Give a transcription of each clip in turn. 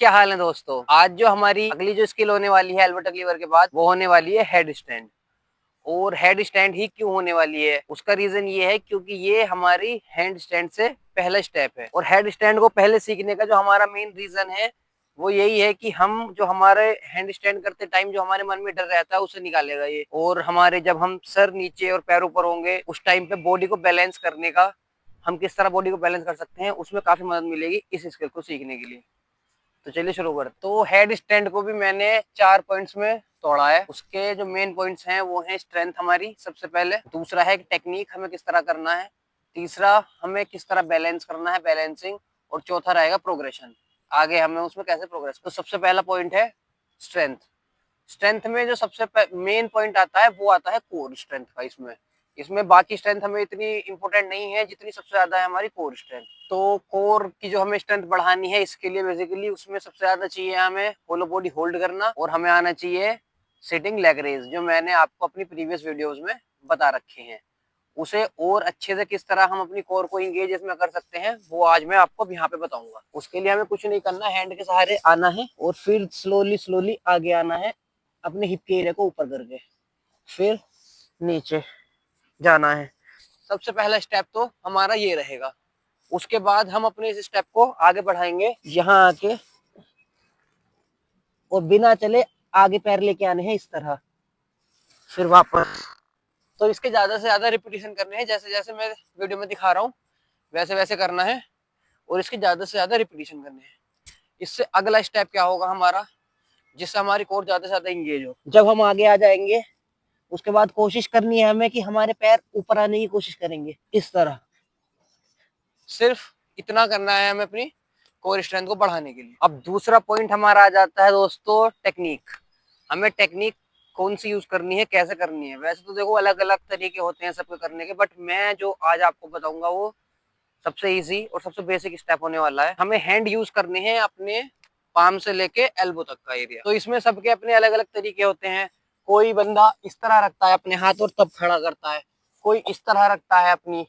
क्या हाल है दोस्तों। आज जो हमारी अगली जो स्किल होने वाली है एल्बो टक लीवर के बाद, वो होने वाली है हेड स्टैंड। और हेड स्टैंड ही क्यों होने वाली है, उसका रीजन ये है क्योंकि ये हमारी हैंड स्टैंड से पहला स्टेप है। और हेड स्टैंड को पहले सीखने का जो हमारा मेन रीजन है वो यही है कि हम जो हमारे हैंड स्टैंड करते टाइम जो हमारे मन में डर रहता है उसे निकालेगा ये। और हमारे जब हम सर नीचे और पैर ऊपर होंगे उस टाइम पे बॉडी को बैलेंस करने का, हम किस तरह बॉडी को बैलेंस कर सकते हैं, उसमें काफी मदद मिलेगी इस स्किल को सीखने के लिए। तो चलिए शुरू करते। तो हेड स्टैंड को भी मैंने 4 पॉइंट्स में तोड़ा है। उसके जो मेन पॉइंट्स हैं वो है स्ट्रेंथ हमारी सबसे पहले, दूसरा है टेक्निक हमें किस तरह करना है, तीसरा हमें किस तरह बैलेंस करना है बैलेंसिंग, और चौथा रहेगा प्रोग्रेशन, आगे हमें उसमें कैसे प्रोग्रेस। तो सबसे पहला पॉइंट है स्ट्रेंथ। स्ट्रेंथ में जो सबसे मेन पॉइंट आता है वो आता है कोर स्ट्रेंथ का। इसमें इसमें बाकी स्ट्रेंथ हमें इतनी इंपॉर्टेंट नहीं है जितनी सबसे ज्यादा है हमारी कोर स्ट्रेंथ। तो कोर की जो हमें स्ट्रेंथ बढ़ानी है इसके लिए बेसिकली उसमें सबसे ज्यादा चाहिए हमें होलो बॉडी होल्ड करना, और हमें आना चाहिए सिटिंग लेग रेज, जो मैंने आपको अपनी प्रीवियस वीडियोस में बता रखे हैं। उसे और अच्छे से किस तरह हम अपनी कोर को इंगेज इसमें कर सकते हैं वो आज मैं आपको यहाँ पे बताऊंगा। उसके लिए हमें कुछ नहीं करना, हैंड के सहारे आना है और फिर स्लोली स्लोली आगे आना है अपने हिप के एरिया को ऊपर करके, फिर नीचे जाना है। सबसे पहला स्टेप तो हमारा ये रहेगा। उसके बाद हम अपने इस स्टेप को आगे बढ़ाएंगे यहाँ आके, और बिना चले आगे पैर लेके आने हैं इस तरह, फिर वापस। तो इसके ज्यादा से ज्यादा रिपीटेशन करने हैं, जैसे जैसे मैं वीडियो में दिखा रहा हूँ वैसे वैसे करना है, और इसके ज्यादा से ज्यादा रिपीटेशन करने हैं। इससे अगला स्टेप क्या होगा हमारा, जिससे हमारी कोर ज्यादा से ज्यादा इंगेज हो। जब हम आगे आ जाएंगे उसके बाद कोशिश करनी है हमें कि हमारे पैर ऊपर आने की कोशिश करेंगे इस तरह। सिर्फ इतना करना है हमें अपनी कोर स्ट्रेंथ को बढ़ाने के लिए। अब दूसरा पॉइंट हमारा आ जाता है दोस्तों टेक्निक। हमें टेक्निक कौन सी यूज करनी है, कैसे करनी है। वैसे तो देखो अलग अलग तरीके होते हैं सबके करने के, बट मैं जो आज आपको बताऊंगा वो सबसे इजी और सबसे बेसिक स्टेप होने वाला है। हमें हैंड यूज करने हैं अपने पाम से लेके एल्बो तक का एरिया। तो इसमें सबके अपने अलग अलग तरीके होते हैं। कोई बंदा इस तरह रखता है अपने हाथ और तब खड़ा करता है, कोई इस तरह रखता है अपनी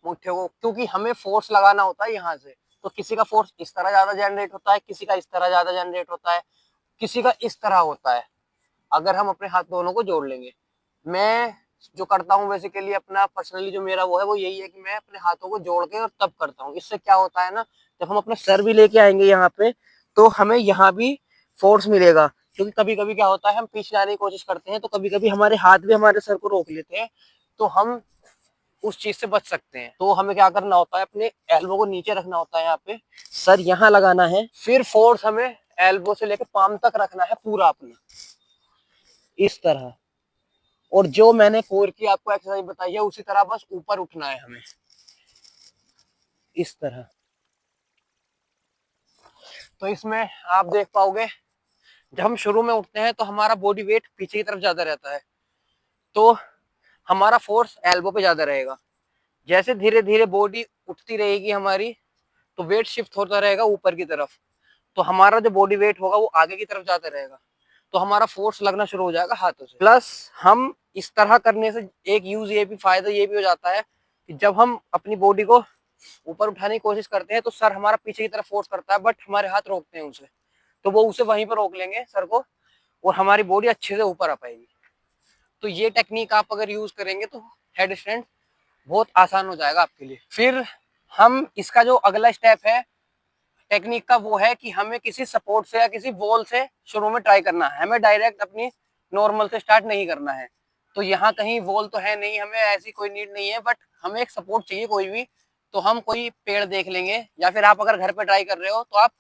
मुट्ठियों को, क्योंकि हमें फोर्स लगाना होता है यहाँ से। तो किसी का फोर्स इस तरह ज्यादा जनरेट होता है, किसी का इस तरह ज्यादा जनरेट होता है, किसी का इस तरह होता है। अगर हम अपने हाथ दोनों को जोड़ लेंगे, मैं जो करता हूँ बेसिकली अपना पर्सनली जो मेरा वो है वो यही है कि मैं अपने हाथों को जोड़ के और तब करता हूँ। इससे क्या होता है ना, जब हम अपना सर भी लेके आएंगे यहाँ पे तो हमें यहाँ भी फोर्स मिलेगा। क्योंकि कभी कभी क्या होता है हम पीछे जाने की कोशिश करते हैं तो कभी कभी हमारे हाथ भी हमारे सर को रोक लेते हैं, तो हम उस चीज से बच सकते हैं। तो हमें क्या करना होता है, अपने एल्बो को नीचे रखना होता है, यहाँ पे सर यहाँ लगाना है, फिर फोर्स हमें एल्बो से लेकर पाम तक रखना है पूरा अपना इस तरह। और जो मैंने कोर की आपको एक्सरसाइज बताई है उसी तरह बस ऊपर उठना है हमें इस तरह। तो इसमें आप देख पाओगे जब हम शुरू में उठते हैं तो हमारा बॉडी वेट पीछे की तरफ ज्यादा रहता है, तो हमारा फोर्स एल्बो पे ज्यादा रहेगा। जैसे धीरे धीरे बॉडी उठती रहेगी हमारी तो वेट शिफ्ट होता रहेगा ऊपर की तरफ, तो हमारा जो बॉडी वेट होगा वो आगे की तरफ जाता रहेगा, तो हमारा फोर्स लगना शुरू हो जाएगा हाथों से। प्लस हम इस तरह करने से एक यूज ये भी फायदा ये भी हो जाता है कि जब हम अपनी बॉडी को ऊपर उठाने की कोशिश करते हैं तो सर हमारा पीछे की तरफ फोर्स करता है, बट हमारे हाथ रोकते हैं उसे, तो वो उसे वहीं पर रोक लेंगे सर को, और हमारी बॉडी अच्छे से ऊपर आ पाएगी। तो ये टेक्निक आप अगर यूज करेंगे तो हेड स्टैंड बहुत आसान हो जाएगा आपके लिए। फिर हम इसका जो अगला स्टेप है टेक्निक का वो है कि हमें किसी सपोर्ट से या किसी वॉल से शुरू में ट्राई करना है। हमें डायरेक्ट अपनी नॉर्मल से स्टार्ट नहीं करना है। तो यहाँ कहीं वॉल तो है नहीं, हमें ऐसी कोई नीड नहीं है, बट हमें एक सपोर्ट चाहिए कोई भी। तो हम कोई पेड़ देख लेंगे, या फिर आप अगर घर पे ट्राई कर रहे हो तो आप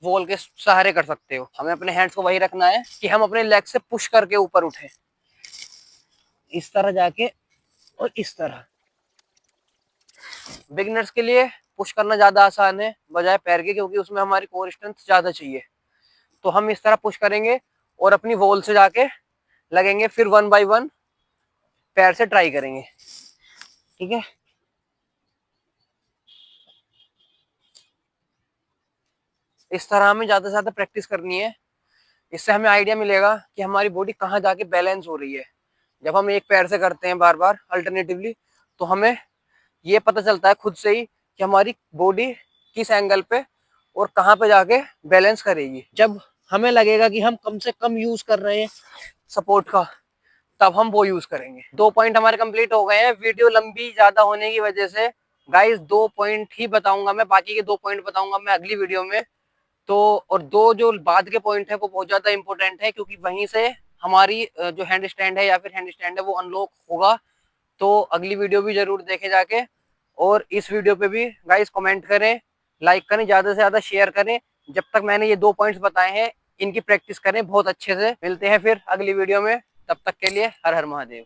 वॉल के सहारे कर सकते हो। हमें अपने हैंड्स को वही रखना है कि हम अपने लेग से पुश करके ऊपर उठे इस तरह जाके, और इस तरह। बिगिनर्स के लिए पुश करना ज्यादा आसान है बजाय पैर के, क्योंकि उसमें हमारी कोर स्ट्रेंथ ज्यादा चाहिए। तो हम इस तरह पुश करेंगे और अपनी वॉल से जाके लगेंगे, फिर 1 बाय 1 पैर से ट्राई करेंगे। ठीक है, इस तरह हमें ज्यादा से ज्यादा प्रैक्टिस करनी है। इससे हमें आइडिया मिलेगा कि हमारी बॉडी कहाँ जाके बैलेंस हो रही है। जब हम एक पैर से करते हैं बार बार अल्टरनेटिवली, तो हमें ये पता चलता है खुद से ही कि हमारी बॉडी किस एंगल पे और कहाँ पे जाके बैलेंस करेगी। जब हमें लगेगा कि हम कम से कम यूज कर रहे हैं सपोर्ट का, तब हम वो यूज करेंगे। 2 पॉइंट हमारे कंप्लीट हो गए हैं। वीडियो लंबी ज्यादा होने की वजह से गाइस 2 पॉइंट ही बताऊंगा मैं, बाकी के 2 पॉइंट बताऊंगा मैं अगली वीडियो में। तो और 2 जो बाद के पॉइंट है वो बहुत ज्यादा इंपॉर्टेंट है, क्योंकि वहीं से हमारी जो हैंड स्टैंड है या फिर हैंड स्टैंड है वो अनलॉक होगा। तो अगली वीडियो भी जरूर देखें जाके, और इस वीडियो पे भी गाइस कमेंट करें, लाइक करें, ज्यादा से ज्यादा शेयर करें। जब तक मैंने ये 2 पॉइंट्स बताए हैं इनकी प्रैक्टिस करें बहुत अच्छे से। मिलते हैं फिर अगली वीडियो में, तब तक के लिए हर हर महादेव।